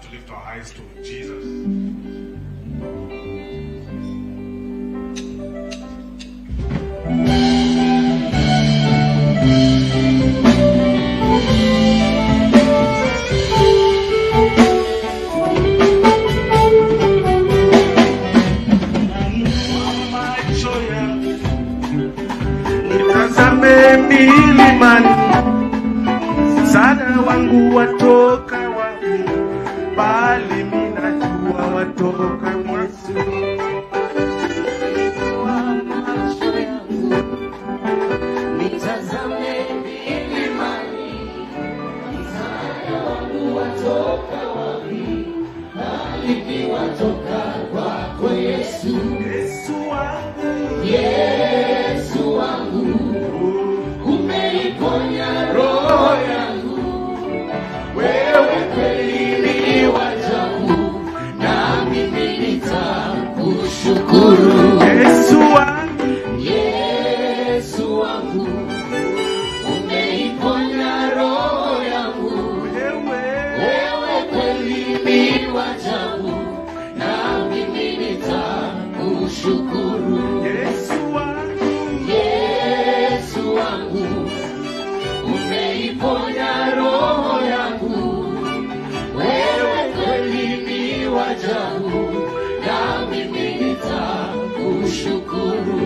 to lift our eyes to Jesus. Nitazame milimani, msaada wangu watoka wapi? Bali mimi najua watoka Yesu. Nitazame milimani, msaada wangu watoka wapi? Bali mimi watoka kwako Yesu. Yesu wangu, Yesu wangu, umeiponya roho yangu. Wewe kweli ni wa ajabu, na mimi nitakushukuru. Yesu wangu, Yesu wangu, umeiponya roho yangu. Wewe kweli ni wa ajabu, na mimi nitakushukuru. Yesu wangu, Yesu wangu, umeiponya roho yangu. Wewe kweli ni wa ajabu, na mimi nitakushukuru.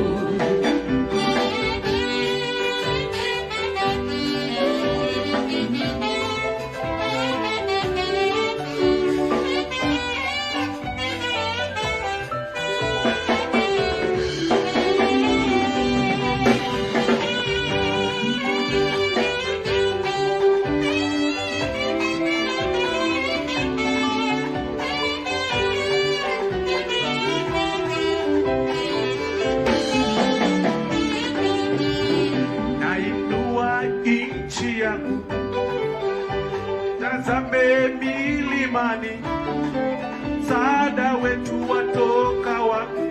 nainua nchi yangu, tazame milimani, msaada wetu watoka wapi?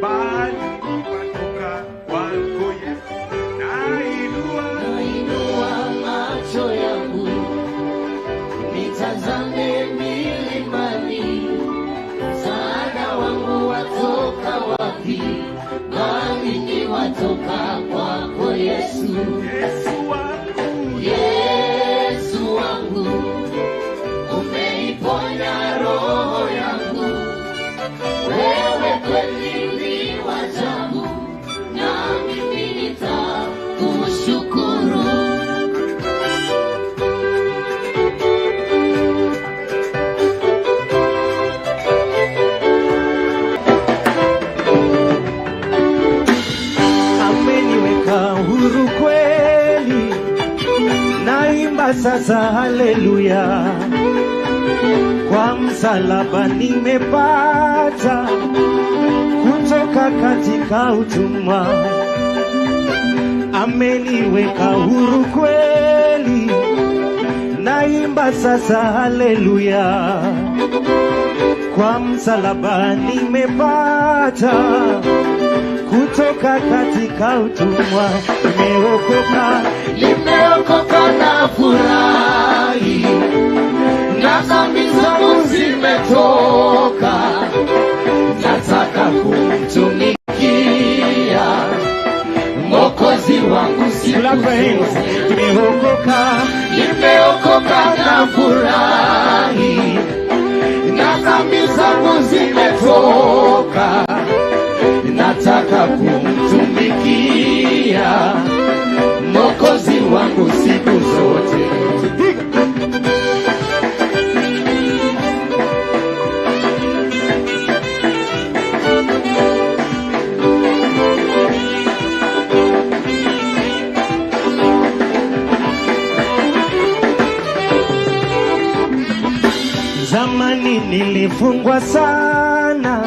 Bali watoka kwako Yesu. Nainua macho yangu, nitazame milimani, msaada wangu watoka wapi? Bali ni watoka kwako Yesu. Yesu wangu, Yesu wangu, umeiponya roho yangu. Wewe kweli ni wa ajabu, na mimi nitakushukuru. ameniweka huru kweli, naimba sasa haleluya. Kwa msalaba nimepata kutoka katika utumwa, ameniweka huru kweli, naimba sasa haleluya. Kwa msalaba nimepata kutoka katika utumwa, nimeokoka, Nimeokoka na furahi, na dhambi zangu zimetoka. Nataka kumtumikia Mwokozi wangu siku zote. nimeokoka, Nimeokoka na furahi, na dhambi zangu zimetoka. Nataka kumtumikia Mwokozi wangu siku zote. zamani nilifungwa sana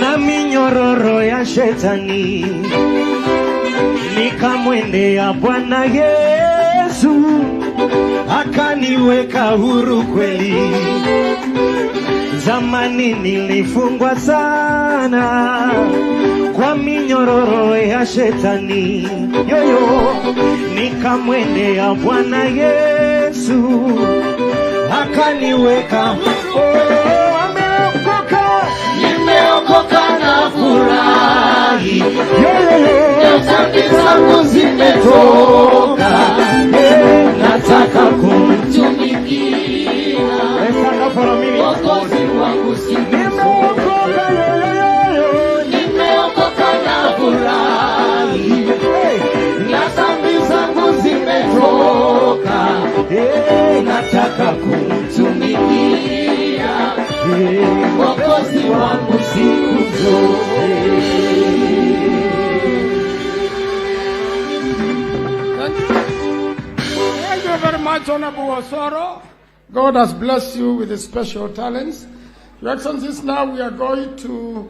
na minyororo ya shetani, nikamwendea Bwana Yesu akaniweka huru kweli. Zamani nilifungwa sana kwa minyororo ya shetani, nikamwendea Bwana Yesu ataniweka. Ameokoka, Nimeokoka na furahi, dhambi zangu zimetoka, nataka kumtumikia Mwokozi wangu siku zote. Nimeokoka na furahi, na dhambi zangu zimetoka, nataka kumtumikia Mwokozi wangu siku zote. Thank you very much, Honorable Osoro. God has blessed you with the special talents. Your Excellencies, now we are going to